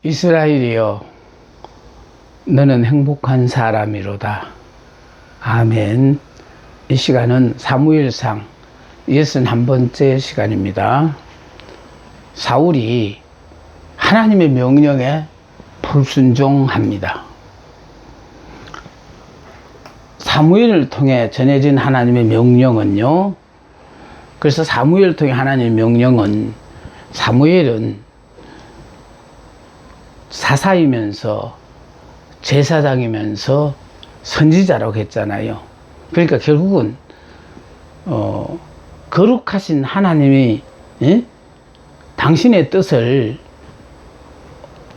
이스라엘이여, 너는 행복한 사람이로다. 아멘. 이 시간은 사무엘상 61번째 시간입니다. 사울이 하나님의 명령에 불순종합니다. 사무엘을 통해 전해진 하나님의 명령은요, 그래서 사무엘을 통해 하나님의 명령은, 사무엘은 사사이면서 제사장이면서 선지자라고 했잖아요. 그러니까 결국은 거룩하신 하나님이 당신의 뜻을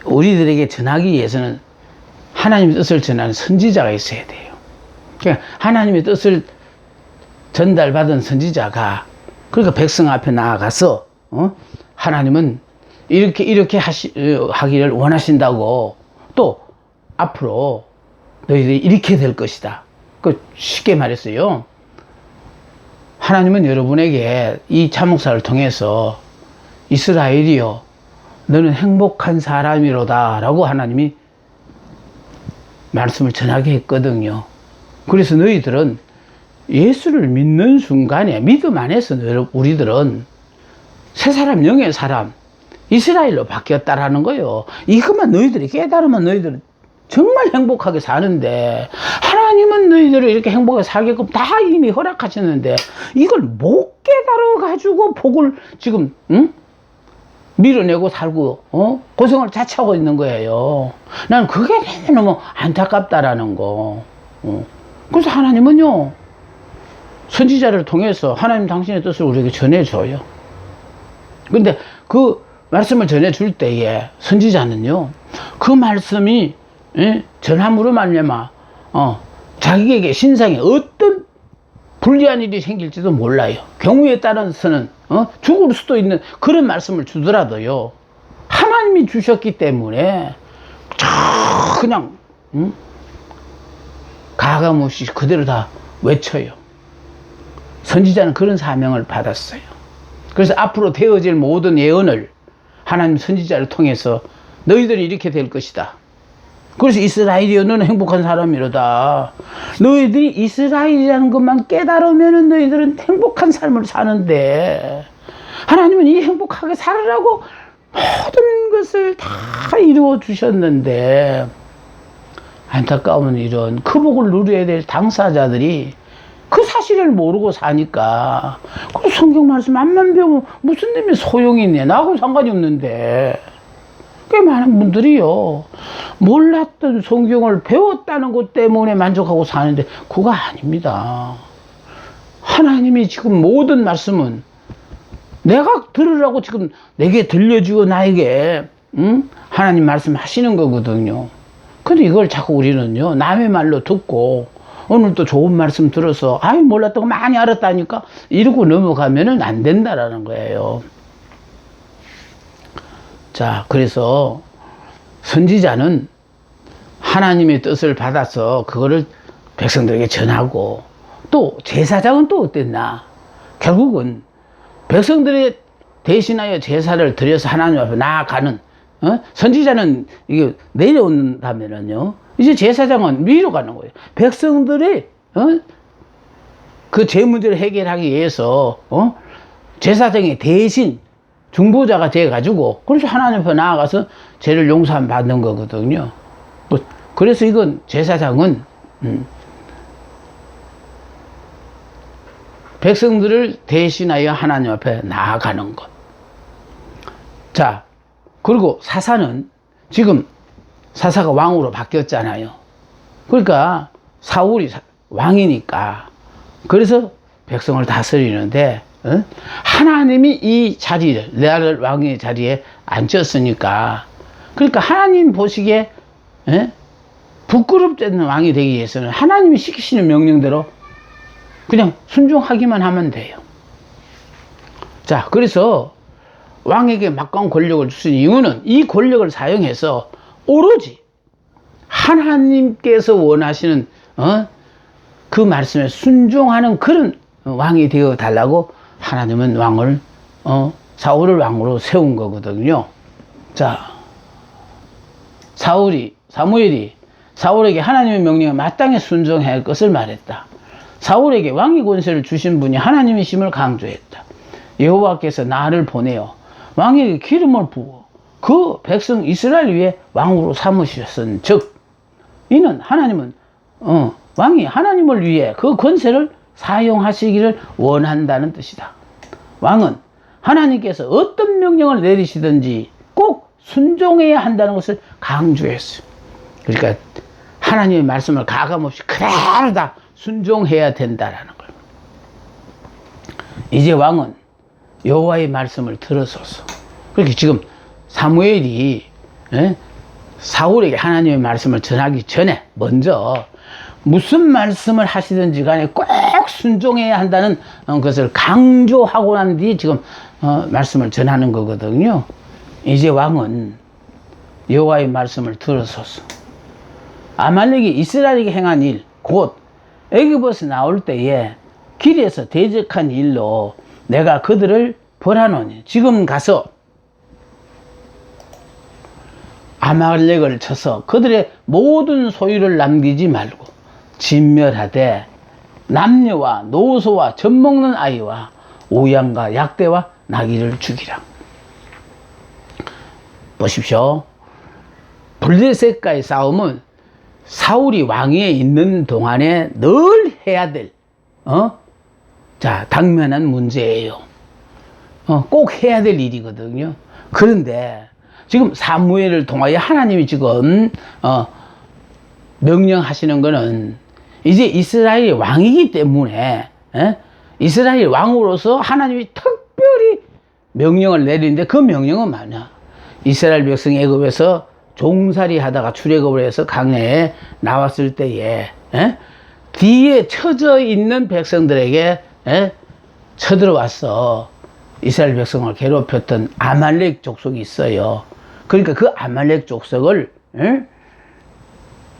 우리들에게 전하기 위해서는 하나님의 뜻을 전하는 선지자가 있어야 돼요. 그러니까 하나님의 뜻을 전달받은 선지자가, 그러니까 백성 앞에 나아가서 하나님은 이렇게 하기를 원하신다고, 또 앞으로 너희들이 이렇게 될 것이다. 그 쉽게 말했어요. 하나님은 여러분에게 이 차목사를 통해서 이스라엘이여, 너는 행복한 사람이로다 라고 하나님이 말씀을 전하게 했거든요. 그래서 너희들은 예수를 믿는 순간에 믿음 안에서 우리들은 새 사람, 영의 사람, 이스라엘로 바뀌었다라는 거예요. 이것만 너희들이 깨달으면 너희들은 정말 행복하게 사는데, 하나님은 너희들을 이렇게 행복하게 살게끔 다 이미 허락하셨는데 이걸 못 깨달아 가지고 복을 지금 밀어내고 살고 고생을 자처하고 있는 거예요. 난 그게 너무 안타깝다라는 거. 그래서 하나님은요, 선지자를 통해서 하나님 당신의 뜻을 우리에게 전해줘요. 근데 그 말씀을 전해줄 때에 선지자는요, 그 말씀이 전함으로 말미암아 자기에게 신상에 어떤 불리한 일이 생길지도 몰라요. 경우에 따라서는 죽을 수도 있는 그런 말씀을 주더라도요, 하나님이 주셨기 때문에 그냥 가감없이 그대로 다 외쳐요. 선지자는 그런 사명을 받았어요. 그래서 앞으로 되어질 모든 예언을 하나님 선지자를 통해서 너희들이 이렇게 될 것이다. 그래서 이스라엘이여, 너는 행복한 사람이로다. 너희들이 이스라엘이라는 것만 깨달으면 너희들은 행복한 삶을 사는데, 하나님은 이 행복하게 살으라고 모든 것을 다 이루어 주셨는데, 안타까운 이런 그 복을 누려야 될 당사자들이 그 사실을 모르고 사니까, 그 성경 말씀 앞만 배우면 무슨 놈이 소용이 있네, 나하고 상관이 없는데, 꽤 많은 분들이요, 몰랐던 성경을 배웠다는 것 때문에 만족하고 사는데 그거 아닙니다. 하나님이 지금 모든 말씀은 내가 들으라고 지금 내게 들려주고 나에게 하나님 말씀 하시는 거거든요. 근데 이걸 자꾸 우리는요, 남의 말로 듣고 오늘 또 좋은 말씀 들어서 아이 몰랐던 거 많이 알았다니까 이러고 넘어가면은 안 된다라는 거예요. 자, 그래서 선지자는 하나님의 뜻을 받아서 그거를 백성들에게 전하고, 또 제사장은 또 어땠나? 결국은 백성들의 대신하여 제사를 드려서 하나님 앞에 나아가는, 선지자는 이게 내려온다면은요, 이제 제사장은 위로 가는 거예요. 백성들의 그 죄 문제를 해결하기 위해서 제사장이 대신 중보자가 돼가지고, 그래서 하나님 앞에 나아가서 죄를 용서함 받는 거거든요. 그래서 이건 제사장은 백성들을 대신하여 하나님 앞에 나아가는 것. 자, 그리고 사사는 지금 사사가 왕으로 바뀌었잖아요. 그러니까 사울이 왕이니까, 그래서 백성을 다스리는데, 하나님이 이 자리를, 나를 왕의 자리에 앉혔으니까, 그러니까 하나님 보시기에 부끄럽지 않는 왕이 되기 위해서는 하나님이 시키시는 명령대로 그냥 순종하기만 하면 돼요. 자, 그래서 왕에게 막강한 권력을 주신 이유는 이 권력을 사용해서 오로지 하나님께서 원하시는 그 말씀에 순종하는 그런 왕이 되어 달라고 하나님은 왕을 사울을 왕으로 세운 거거든요. 자, 사무엘이 사울에게 하나님의 명령에 마땅히 순종해야 할 것을 말했다. 사울에게 왕의 권세를 주신 분이 하나님이심을 강조했다. 여호와께서 나를 보내어 왕에게 기름을 부어 그 백성 이스라엘 위에 왕으로 삼으셨은 즉 이는 왕이 하나님을 위해 그 권세를 사용하시기를 원한다는 뜻이다. 왕은 하나님께서 어떤 명령을 내리시든지 꼭 순종해야 한다는 것을 강조했어요. 그러니까 하나님의 말씀을 가감없이 그대로 다 순종해야 된다라는 거예요. 이제 왕은 여호와의 말씀을 들어서서 그렇게 지금 사무엘이 사울에게 하나님의 말씀을 전하기 전에 먼저 무슨 말씀을 하시든지 간에 꼭 순종해야 한다는 것을 강조하고 난 뒤에 지금 말씀을 전하는 거거든요. 이제 왕은 여호와의 말씀을 들어서서 아말렉이 이스라엘에게 행한 일, 곧 애굽에서 나올 때에 길에서 대적한 일로 내가 그들을 벌하노니 지금 가서 아말렉을 쳐서 그들의 모든 소유를 남기지 말고 진멸하되 남녀와 노소와 젖먹는 아이와 우양과 약대와 나귀를 죽이라. 보십시오. 블레셋과의 싸움은 사울이 왕위에 있는 동안에 늘 해야 될 당면한 문제예요. 꼭 해야 될 일이거든요. 그런데 지금 사무엘을 통하여 하나님이 지금 명령하시는 거는 이제 이스라엘의 왕이기 때문에 이스라엘 왕으로서 하나님이 특별히 명령을 내리는데 그 명령은 뭐냐? 이스라엘 백성이 애굽에서 종살이 하다가 출애굽을 해서 강야에 나왔을 때에 뒤에 처져 있는 백성들에게 쳐들어와서 이스라엘 백성을 괴롭혔던 아말렉 족속이 있어요. 그러니까 그 아말렉 족속을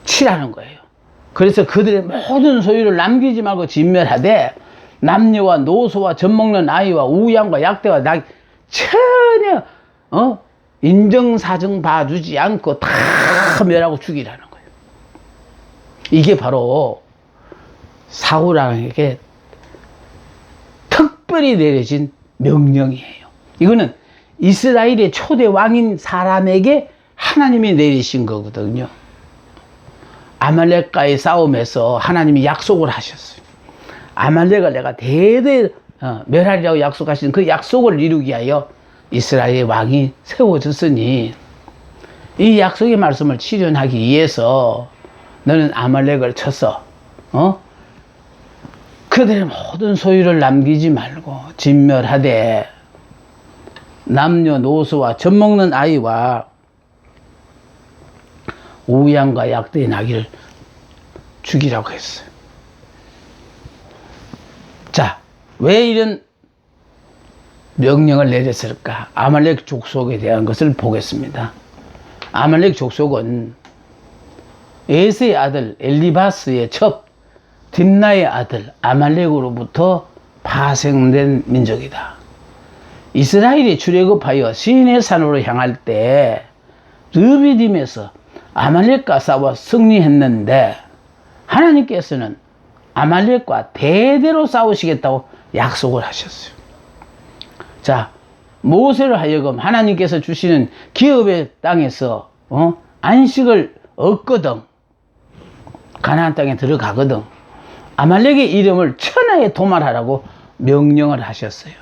치라는 거예요. 그래서 그들의 모든 소유를 남기지 말고 진멸하되 남녀와 노소와 젖먹는 아이와 우양과 약대와 나귀 전혀 인정사정 봐주지 않고 다 멸하고 죽이라는 거예요. 이게 바로 사울왕에게 특별히 내려진 명령이에요. 이거는 이스라엘의 초대 왕인 사람에게 하나님이 내리신 거거든요. 아말렉과의 싸움에서 하나님이 약속을 하셨어요. 아말렉을 내가 대대 멸하리라고 약속하신 그 약속을 이루기 위하여 이스라엘의 왕이 세워졌으니 이 약속의 말씀을 실현하기 위해서 너는 아말렉을 쳐서 그들의 모든 소유를 남기지 말고 진멸하되 남녀노소와 젖먹는 아이와 우양과 약대의 나귀를 죽이라고 했어요. 자, 왜 이런 명령을 내렸을까? 아말렉 족속에 대한 것을 보겠습니다. 아말렉 족속은 에세의 아들 엘리바스의 첩 딥나의 아들 아말렉으로부터 파생된 민족이다. 이스라엘이 출애굽하여 시내 산으로 향할 때 르비딤에서 아말렉과 싸워 승리했는데 하나님께서는 아말렉과 대대로 싸우시겠다고 약속을 하셨어요. 자, 모세를 하여금 하나님께서 주시는 기업의 땅에서 안식을 얻거든 가나안 땅에 들어가거든 아말렉의 이름을 천하에 도말하라고 명령을 하셨어요.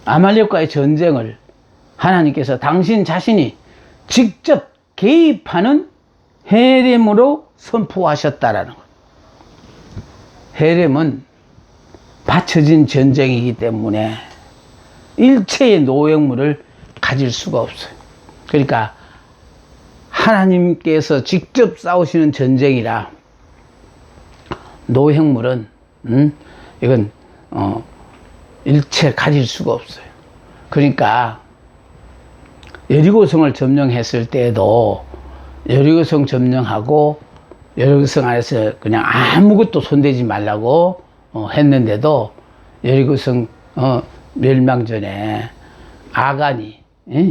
아말렉과의 전쟁을 하나님께서 당신 자신이 직접 개입하는 헤렘으로 선포하셨다라는 것. 헤렘은 받쳐진 전쟁이기 때문에 일체의 노획물을 가질 수가 없어요. 그러니까 하나님께서 직접 싸우시는 전쟁이라 노획물은 이건 일체 가질 수가 없어요. 그러니까 여리고성을 점령했을 때에도 여리고성 점령하고 여리고성 안에서 그냥 아무것도 손대지 말라고 했는데도 여리고성 멸망 전에 아간이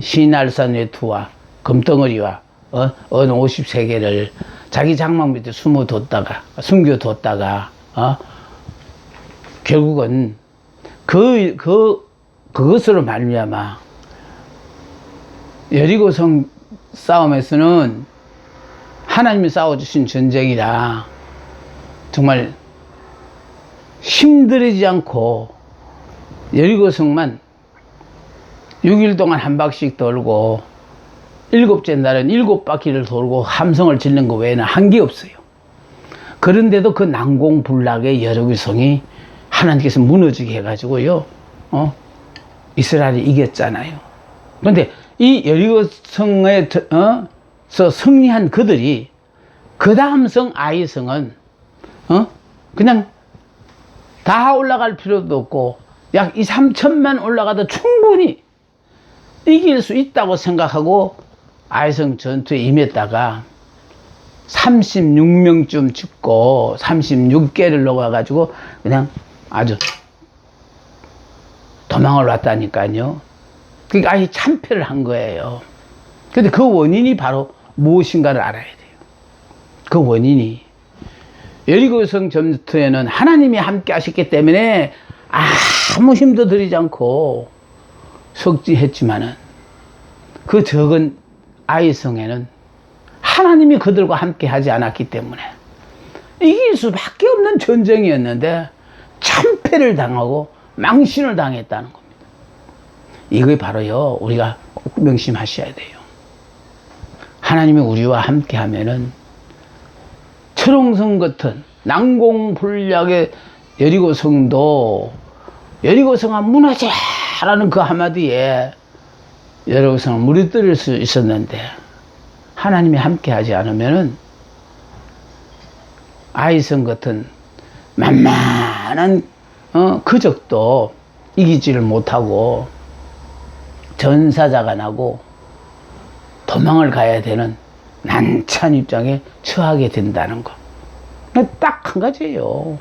시날산 외투와 금덩어리와 언 53개를 자기 장막 밑에 숨겨뒀다가 결국은 그것으로 말미암아 여리고성 싸움에서는 하나님이 싸워주신 전쟁이라 정말 힘들이지 않고 여리고성만 6일 동안 한 바퀴씩 돌고 7째 날은 7바퀴를 돌고 함성을 짓는 거 외에는 한 게 없어요. 그런데도 그 난공불락의 여리고성이 하나님께서 무너지게 해가지고요, 이스라엘이 이겼잖아요. 그런데 이 여리고성에서 승리한 그들이 그 다음 성 아이성은 그냥 다 올라갈 필요도 없고 약 2, 3천만 올라가도 충분히 이길 수 있다고 생각하고 아이성 전투에 임했다가 36명쯤 죽고 36개를 녹아가지고 그냥 아주 도망을 왔다니까요. 그러니까 아예 참패를 한 거예요. 근데 그 원인이 바로 무엇인가를 알아야 돼요. 그 원인이 여리고성 전투에는 하나님이 함께 하셨기 때문에 아무 힘도 들이지 않고 석지했지만은 그 적은 아이성에는 하나님이 그들과 함께 하지 않았기 때문에 이길 수밖에 없는 전쟁이었는데 참패를 당하고 망신을 당했다는 겁니다. 이게 바로요, 우리가 꼭 명심하셔야 돼요. 하나님이 우리와 함께 하면은 철옹성 같은 난공불락의 여리고성도 여리고성아 무너져라는 그 한마디에 여리고성을 무너뜨릴 수 있었는데 하나님이 함께 하지 않으면은 아이성 같은 만만한 그 적도 이기지를 못하고 전사자가 나고 도망을 가야 되는 난처한 입장에 처하게 된다는 것. 딱 한 가지예요.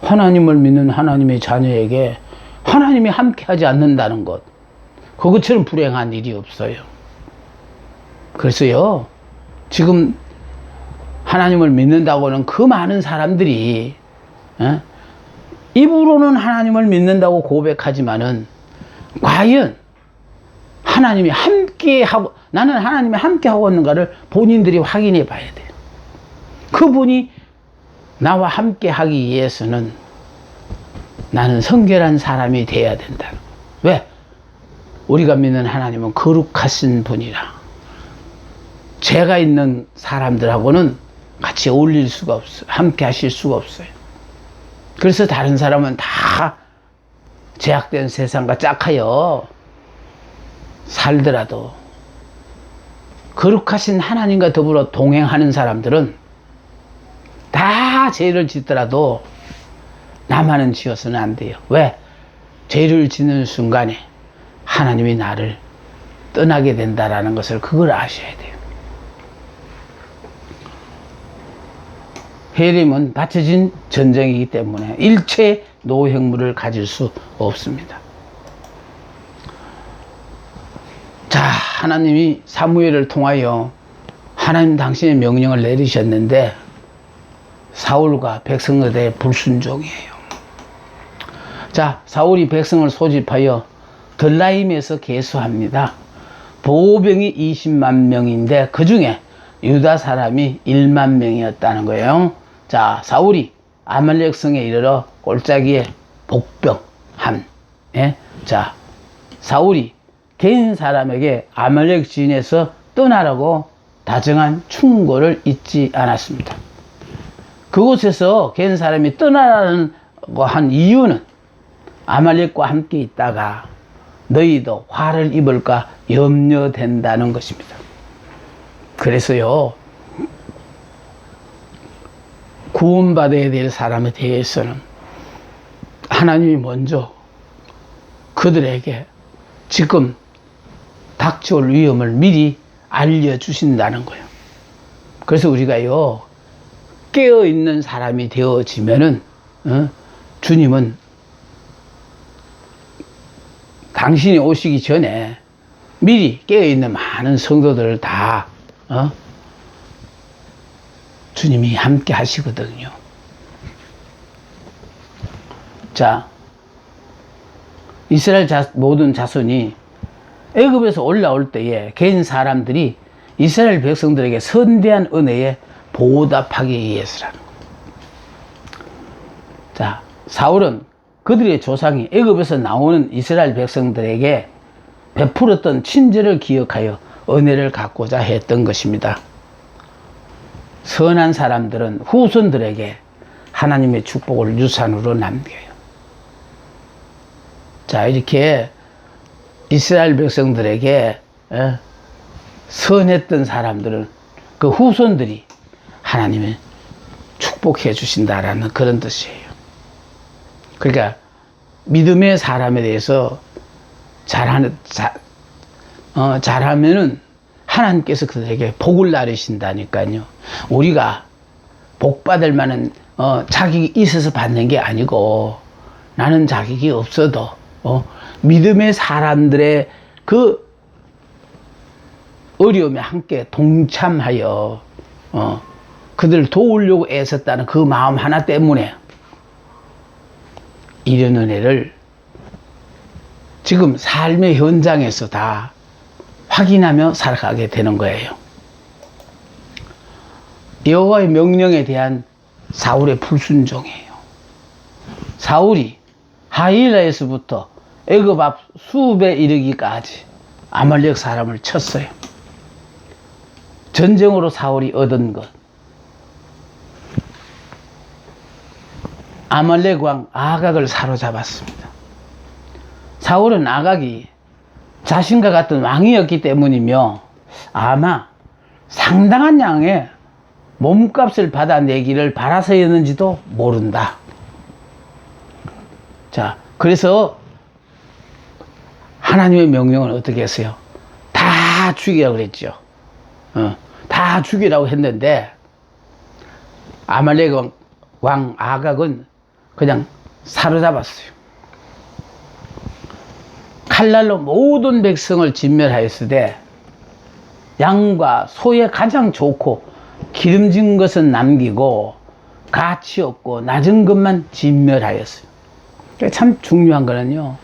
하나님을 믿는 하나님의 자녀에게 하나님이 함께 하지 않는다는 것. 그것처럼 불행한 일이 없어요. 그래서요, 지금 하나님을 믿는다고는 그 많은 사람들이 입으로는 하나님을 믿는다고 고백하지만은 과연 하나님이 함께하고, 나는 하나님이 함께하고 있는가를 본인들이 확인해 봐야 돼요. 그분이 나와 함께하기 위해서는 나는 성결한 사람이 돼야 된다. 왜? 우리가 믿는 하나님은 거룩하신 분이라 죄가 있는 사람들하고는 같이 어울릴 수가 없어요. 함께 하실 수가 없어요. 그래서 다른 사람은 다 제약된 세상과 짝하여 살더라도 거룩하신 하나님과 더불어 동행하는 사람들은 다 죄를 짓더라도 나만은 지어서는 안 돼요. 왜? 죄를 짓는 순간에 하나님이 나를 떠나게 된다라는 것을 그걸 아셔야 돼요. 해림은 바쳐진 전쟁이기 때문에 일체 노획물을 가질 수 없습니다. 자, 하나님이 사무엘을 통하여 하나님 당신의 명령을 내리셨는데 사울과 백성에 대해 불순종이에요. 자, 사울이 백성을 소집하여 들라임에서 계수합니다. 보병이 20만 명인데 그 중에 유다 사람이 1만 명이었다는 거예요. 자, 사울이 아말렉 성에 이르러 골짜기에 복병함. 예? 자, 사울이 개인 사람에게 아말렉 진에서 떠나라고 다정한 충고를 잊지 않았습니다. 그곳에서 개인 사람이 떠나라고 한 이유는 아말렉과 함께 있다가 너희도 화를 입을까 염려된다는 것입니다. 그래서요, 구원받아야 될 사람에 대해서는 하나님이 먼저 그들에게 지금 닥쳐올 위험을 미리 알려주신다는 거예요. 그래서 우리가요, 깨어있는 사람이 되어지면은 주님은 당신이 오시기 전에 미리 깨어있는 많은 성도들을 다 주님이 함께 하시거든요. 자, 이스라엘 모든 자손이 애굽에서 올라올 때에 개인 사람들이 이스라엘 백성들에게 선대한 은혜에 보답하기 위해서라는 거예요. 자, 사울은 그들의 조상이 애굽에서 나오는 이스라엘 백성들에게 베풀었던 친절을 기억하여 은혜를 갚고자 했던 것입니다. 선한 사람들은 후손들에게 하나님의 축복을 유산으로 남겨요. 자, 이렇게 이스라엘 백성들에게 선했던 사람들은 그 후손들이 하나님의 축복해 주신다라는 그런 뜻이에요. 그러니까 믿음의 사람에 대해서 잘하면은 하나님께서 그들에게 복을 나르신다니까요. 우리가 복 받을 만한 자격이 있어서 받는 게 아니고, 나는 자격이 없어도 믿음의 사람들의 그 어려움에 함께 동참하여 그들을 도우려고 애썼다는 그 마음 하나 때문에 이런 은혜를 지금 삶의 현장에서 다 확인하며 살아가게 되는 거예요. 여호와의 명령에 대한 사울의 불순종이에요. 사울이 하일라에서부터 애굽 앞 수읍에 이르기까지 아말렉 사람을 쳤어요. 전쟁으로 사울이 얻은 것, 아말렉 왕 아각을 사로잡았습니다. 사울은 아각이 자신과 같은 왕이었기 때문이며 아마 상당한 양의 몸값을 받아내기를 바라서였는지도 모른다. 자, 그래서 하나님의 명령은 어떻게 했어요? 다 죽이라고 그랬죠. 다 죽이라고 했는데 아말렉 왕 아각은 그냥 사로잡았어요. 칼날로 모든 백성을 진멸하였으되 양과 소의 가장 좋고 기름진 것은 남기고 가치 없고 낮은 것만 진멸하였어요. 참 중요한 거는요,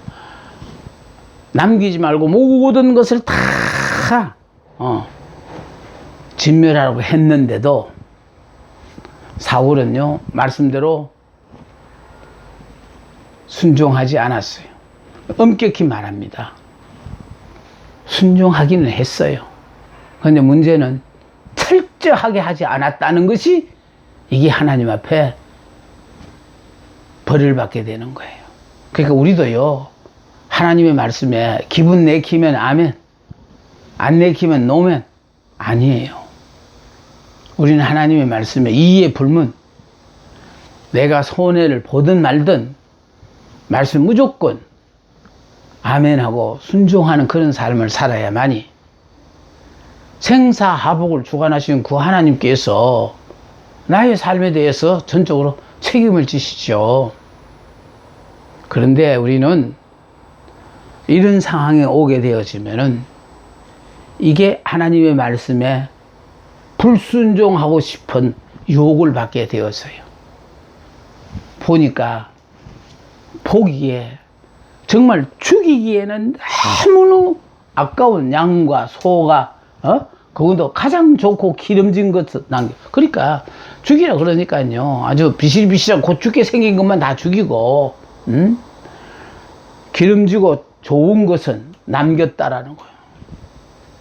남기지 말고 모든 것을 다 진멸하라고 했는데도 사울은요, 말씀대로 순종하지 않았어요. 엄격히 말합니다. 순종하기는 했어요. 그런데 문제는 철저하게 하지 않았다는 것이 이게 하나님 앞에 벌을 받게 되는 거예요. 그러니까 우리도요, 하나님의 말씀에 기분 내키면 아멘, 안 내키면 노멘 아니에요. 우리는 하나님의 말씀에 이에 불문, 내가 손해를 보든 말든 말씀 무조건 아멘하고 순종하는 그런 삶을 살아야만이 생사하복을 주관하시는 그 하나님께서 나의 삶에 대해서 전적으로 책임을 지시죠. 그런데 우리는 이런 상황에 오게 되어지면은 이게 하나님의 말씀에 불순종하고 싶은 유혹을 받게 되어서요. 보니까 보기에 정말 죽이기에는 너무너무 아까운 양과 소가 그것도 가장 좋고 기름진 것을 남겨. 그러니까 죽이라 그러니까요. 아주 비실비실한 고춥게 생긴 것만 다 죽이고, 기름지고 좋은 것은 남겼다라는 거예요.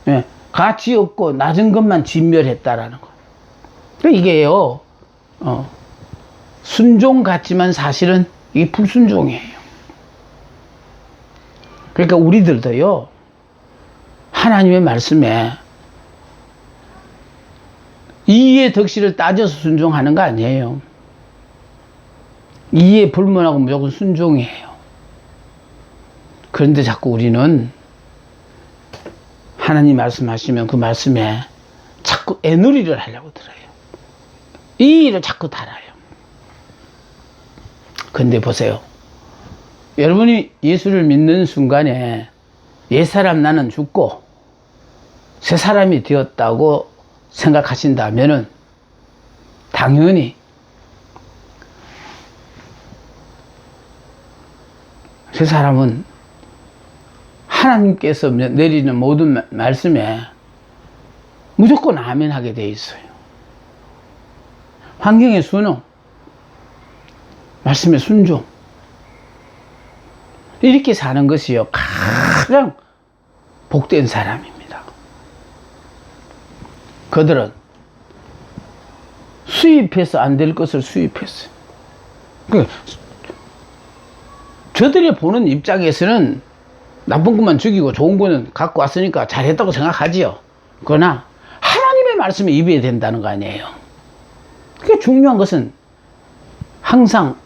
예, 가치 없고 낮은 것만 진멸했다라는 거예요. 그러니까 이게요, 순종 같지만 사실은 이게 불순종이에요. 그러니까 우리들도요, 하나님의 말씀에 이의 덕실을 따져서 순종하는 거 아니에요. 이에 불문하고 무조건 순종이에요. 그런데 자꾸 우리는 하나님 말씀하시면 그 말씀에 자꾸 애누리를 하려고 들어요. 이 일을 자꾸 달아요. 근데 보세요. 여러분이 예수를 믿는 순간에 옛사람 나는 죽고 새 사람이 되었다고 생각하신다면은 당연히 새 사람은 하나님께서 내리는 모든 말씀에 무조건 아멘 하게 돼 있어요. 환경에 순응, 말씀에 순종, 이렇게 사는 것이요 가장 복된 사람입니다. 그들은 수입해서 안 될 것을 수입했어요. 저들이 보는 입장에서는 나쁜 것만 죽이고 좋은 거는 갖고 왔으니까 잘했다고 생각하지요. 그러나 하나님의 말씀에 입어야 된다는 거 아니에요. 그게 중요한 것은 항상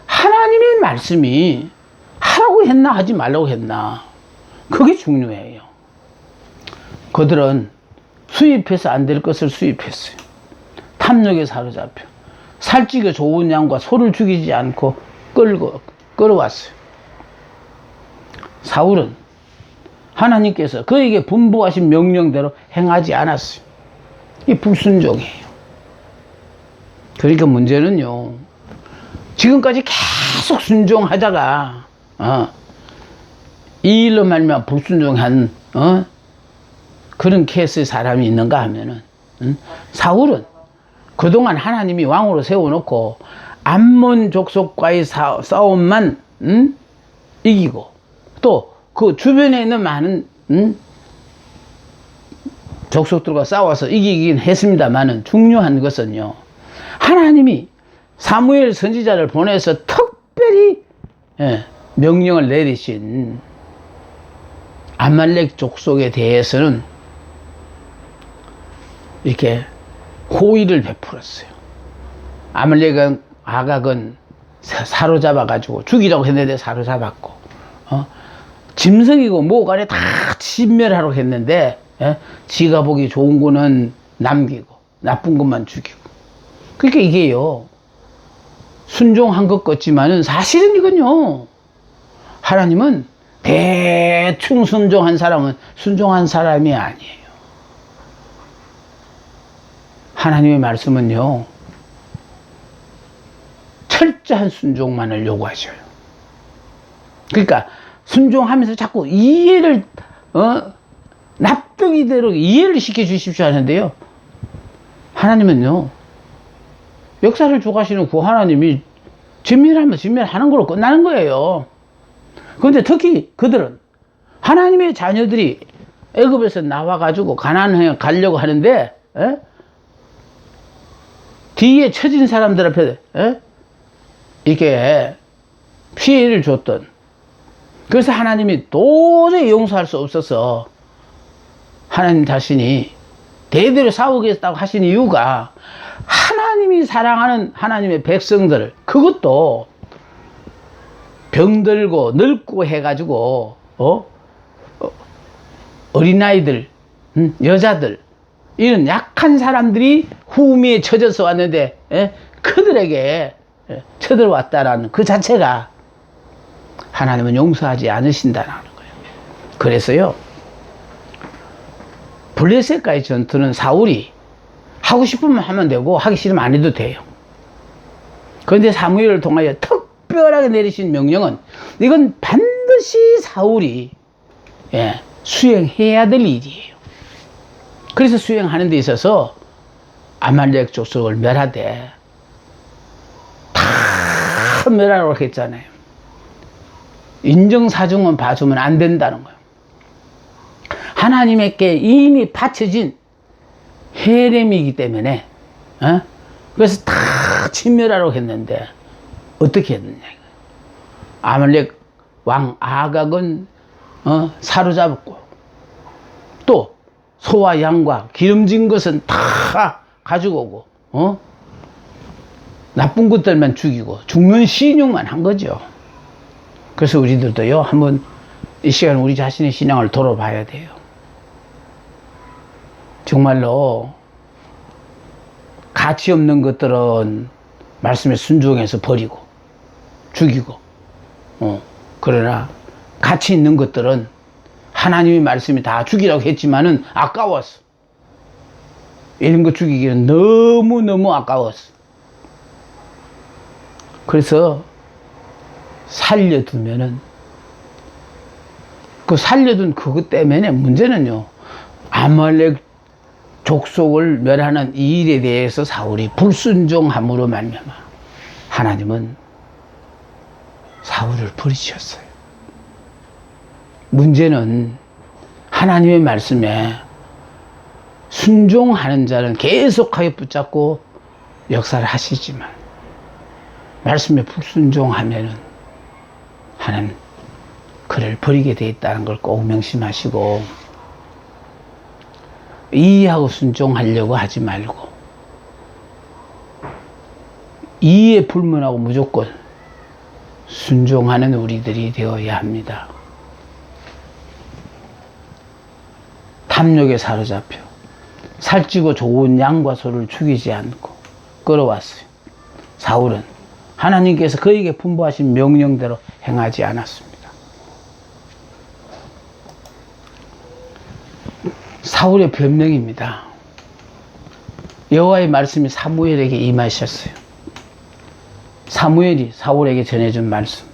하나님의 말씀이 하라고 했나 하지 말라고 했나, 그게 중요해요. 그들은 수입해서 안 될 것을 수입했어요. 탐욕에 사로잡혀 살찌게 좋은 양과 소를 죽이지 않고 끌어왔어요. 사울은 하나님께서 그에게 분부하신 명령대로 행하지 않았어요. 이 불순종이에요. 그러니까 문제는요, 지금까지 계속 순종하다가 이 일로 말미암아 불순종한 그런 케이스의 사람이 있는가 하면은 사울은 그동안 하나님이 왕으로 세워놓고 암몬 족속과의 싸움만 이기고 또 그 주변에 있는 많은 족속들과 싸워서 이기긴 했습니다만은, 중요한 것은요, 하나님이 사무엘 선지자를 보내서 특별히 명령을 내리신 아말렉 족속에 대해서는 이렇게 호의를 베풀었어요. 아말렉은 아각은 사로잡아 가지고 죽이라고 했는데 사로잡았고, 짐승이고 뭐간에 다 진멸하라고 했는데 지가 보기 좋은 거는 남기고 나쁜 것만 죽이고. 그러니까 이게요, 순종한 것 같지만은 사실은 이건요, 하나님은 대충 순종한 사람은 순종한 사람이 아니에요. 하나님의 말씀은요, 철저한 순종만을 요구하셔요. 그러니까 순종하면서 자꾸 이해를 납득이 되도록 이해를 시켜 주십시오 하는데요, 하나님은요, 역사를 주관하시는 그 하나님이 진멸하면 진멸하는 걸로 끝나는 거예요. 그런데 특히 그들은 하나님의 자녀들이 애굽에서 나와가지고 가나안에 가려고 하는데 뒤에 처진 사람들 앞에 이렇게 피해를 줬던, 그래서 하나님이 도저히 용서할 수 없어서 하나님 자신이 대대로 싸우겠다고 하신 이유가, 하나님이 사랑하는 하나님의 백성들, 그것도 병들고 늙고 해가지고 어린아이들, 여자들, 이런 약한 사람들이 후미에 처져서 왔는데 그들에게 쳐들어왔다라는 그 자체가 하나님은 용서하지 않으신다는 거예요. 그래서요, 블레셋과의 전투는 사울이 하고 싶으면 하면 되고 하기 싫으면 안 해도 돼요. 그런데 사무엘을 통하여 특별하게 내리신 명령은, 이건 반드시 사울이 수행해야 될 일이에요. 그래서 수행하는 데 있어서 아말렉 족속을 멸하되 다 멸하라고 했잖아요. 인정사정은 봐주면 안 된다는 거예요. 하나님께 이미 바쳐진 헤렘이기 때문에 그래서 다 진멸하라고 했는데 어떻게 했느냐. 아말렉 왕 아각은 사로잡았고, 또 소와 양과 기름진 것은 다 가지고 오고 나쁜 것들만 죽이고 죽는 신용만 한 거죠. 그래서 우리들도요, 한번 이 시간 우리 자신의 신앙을 돌아봐야 돼요. 정말로 가치 없는 것들은 말씀에 순종해서 버리고 죽이고, 그러나 가치 있는 것들은 하나님의 말씀이 다 죽이라고 했지만은 아까웠어. 이런 거 죽이기는 너무너무 아까웠어. 그래서 살려두면은, 그 살려둔 그것 때문에 문제는요, 아말렉 족속을 멸하는 이 일에 대해서 사울이 불순종함으로 말미암아 하나님은 사울을 버리셨어요. 문제는 하나님의 말씀에 순종하는 자는 계속하게 붙잡고 역사를 하시지만, 말씀에 불순종하면은 하나님 그를 버리게 되어 있다는 걸 꼭 명심하시고, 이해하고 순종하려고 하지 말고, 이해 불문하고 무조건 순종하는 우리들이 되어야 합니다. 탐욕에 사로잡혀 살찌고 좋은 양과 소를 죽이지 않고 끌어왔어요. 사울은 하나님께서 그에게 분부하신 명령대로 행하지 않았습니다. 사울의 변명입니다. 여호와의 말씀이 사무엘에게 임하셨어요. 사무엘이 사울에게 전해준 말씀.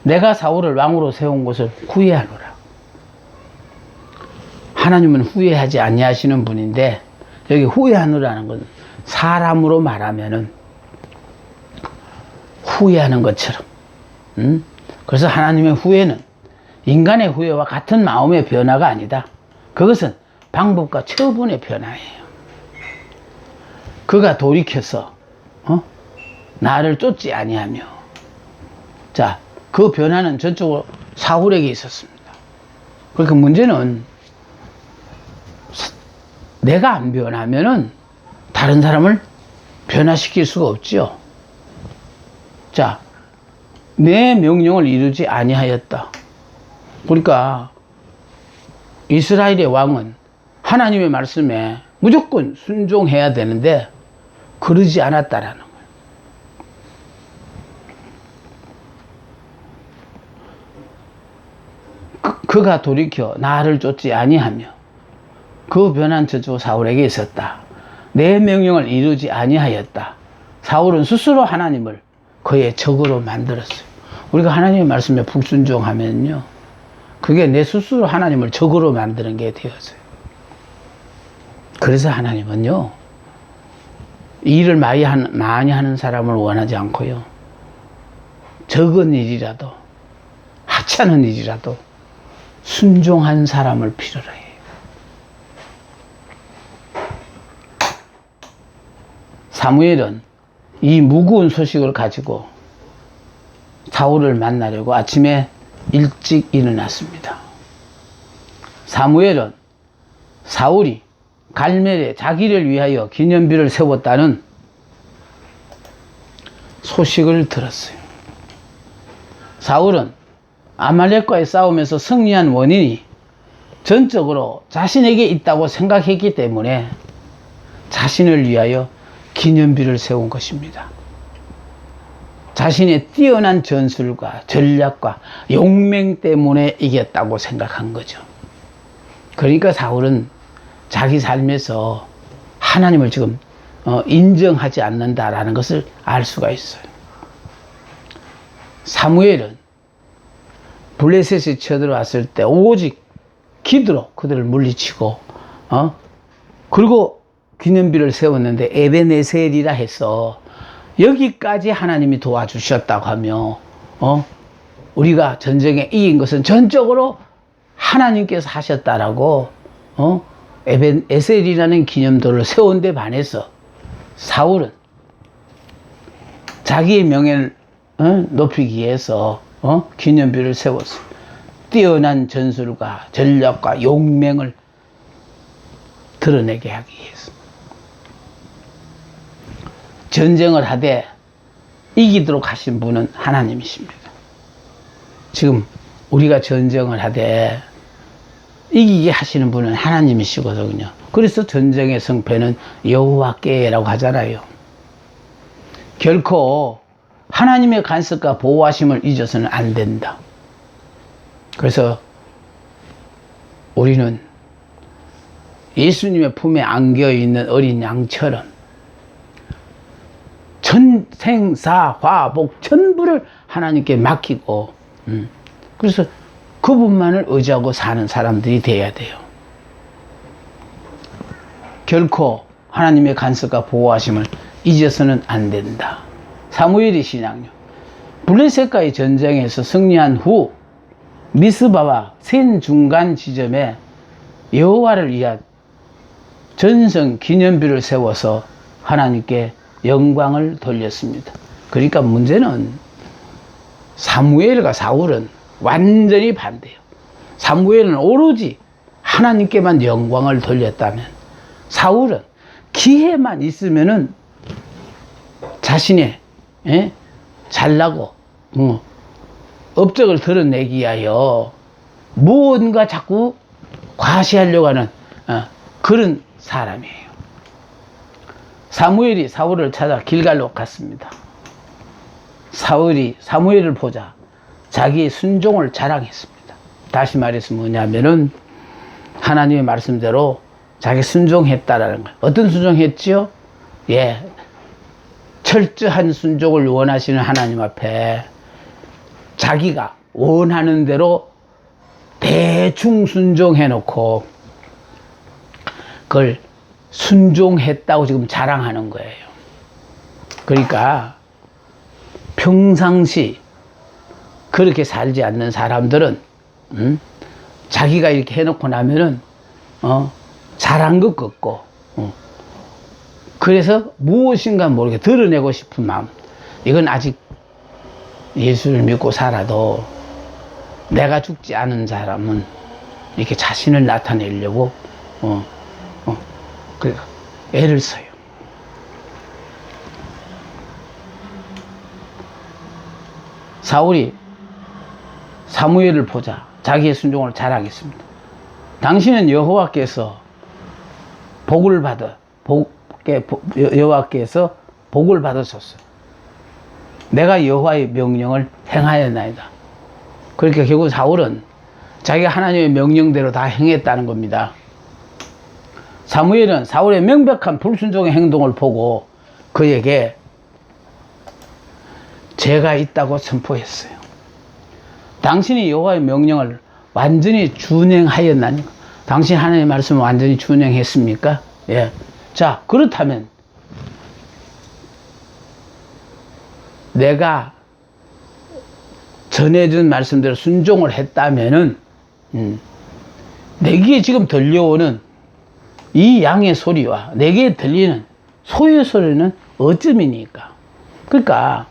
내가 사울을 왕으로 세운 것을 후회하노라. 하나님은 후회하지 아니하시는 분인데, 여기 후회하노라는 건 사람으로 말하면은 후회하는 것처럼. 그래서 하나님의 후회는 인간의 후회와 같은 마음의 변화가 아니다. 그것은 방법과 처분의 변화예요. 그가 돌이켜서 나를 쫓지 아니하며, 자, 그 변화는 전적으로 사울에게 있었습니다. 그러니까 문제는 내가 안 변하면은 다른 사람을 변화시킬 수가 없지요. 자, 내 명령을 이루지 아니하였다. 그러니까 이스라엘의 왕은 하나님의 말씀에 무조건 순종해야 되는데 그러지 않았다라는 거예요. 그가 돌이켜 나를 쫓지 아니하며, 그 변한 저주 사울에게 있었다. 내 명령을 이루지 아니하였다. 사울은 스스로 하나님을 그의 적으로 만들었어요. 우리가 하나님의 말씀에 불순종하면요, 그게 내 스스로 하나님을 적으로 만드는 게 되어져요. 그래서 하나님은요, 일을 많이 하는 사람을 원하지 않고요, 적은 일이라도, 하찮은 일이라도 순종한 사람을 필요로 해요. 사무엘은 이 무거운 소식을 가지고 사울을 만나려고 아침에 일찍 일어났습니다. 사무엘은 사울이 갈멜에 자기를 위하여 기념비를 세웠다는 소식을 들었어요. 사울은 아말렉과의 싸움에서 승리한 원인이 전적으로 자신에게 있다고 생각했기 때문에 자신을 위하여 기념비를 세운 것입니다. 자신의 뛰어난 전술과 전략과 용맹 때문에 이겼다고 생각한 거죠. 그러니까 사울은 자기 삶에서 하나님을 지금 인정하지 않는다라는 것을 알 수가 있어요. 사무엘은 블레셋이 쳐들어왔을 때 오직 기도로 그들을 물리치고 그리고 기념비를 세웠는데 에베네셀이라 해서 여기까지 하나님이 도와주셨다고 하며 우리가 전쟁에 이긴 것은 전적으로 하나님께서 하셨다라고 에베네셀이라는 기념도를 세운 데 반해서 사울은 자기의 명예를 높이기 위해서 기념비를 세웠어. 뛰어난 전술과 전략과 용맹을 드러내게 하기 위해서. 전쟁을 하되 이기도록 하신 분은 하나님이십니다. 지금 우리가 전쟁을 하되 이기게 하시는 분은 하나님이시거든요. 그래서 전쟁의 성패는 여호와께라고 하잖아요. 결코 하나님의 간섭과 보호하심을 잊어서는 안 된다. 그래서 우리는 예수님의 품에 안겨 있는 어린 양처럼 전생사화복 전부를 하나님께 맡기고, 그래서 그분만을 의지하고 사는 사람들이 돼야 돼요. 결코 하나님의 간섭과 보호하심을 잊어서는 안 된다. 사무엘의 신앙요. 블레셋과의 전쟁에서 승리한 후 미스바와 센 중간 지점에 여호와를 위한 전성 기념비를 세워서 하나님께 영광을 돌렸습니다. 그러니까 문제는 사무엘과 사울은 완전히 반대예요. 사무엘은 오로지 하나님께만 영광을 돌렸다면, 사울은 기회만 있으면은 자신의 잘나고 업적을 드러내기 위하여 무언가 자꾸 과시하려고 하는 그런 사람이에요. 사무엘이 사울을 찾아 길갈로 갔습니다. 사울이 사무엘을 보자 자기의 순종을 자랑했습니다. 다시 말해서 뭐냐면은 하나님의 말씀대로 자기 순종했다라는 거예요. 어떤 순종했지요? 예, 철저한 순종을 원하시는 하나님 앞에 자기가 원하는 대로 대충 순종해 놓고 그걸 순종했다고 지금 자랑하는 거예요. 그러니까 평상시 그렇게 살지 않는 사람들은 자기가 이렇게 해놓고 나면은 잘한 것 같고 그래서 무엇인가 모르게 드러내고 싶은 마음, 이건 아직 예수를 믿고 살아도 내가 죽지 않은 사람은 이렇게 자신을 나타내려고 그래 애를 써요. 사울이 사무엘을 보자 자기의 순종을 자랑했습니다. 당신은 여호와께서 여호와께서 복을 받으셨어요. 내가 여호와의 명령을 행하였나이다. 그러니까 결국 사울은 자기가 하나님의 명령대로 다 행했다는 겁니다. 사무엘은 사울의 명백한 불순종의 행동을 보고 그에게 죄가 있다고 선포했어요. 당신이 여호와의 명령을 완전히 준행하였나니? 당신 하나님의 말씀을 완전히 준행했습니까? 예. 자, 그렇다면 내가 전해준 말씀대로 순종을 했다면은 내게 지금 들려오는 이 양의 소리와 내게 들리는 소의 소리는 어쯤이니까. 그러니까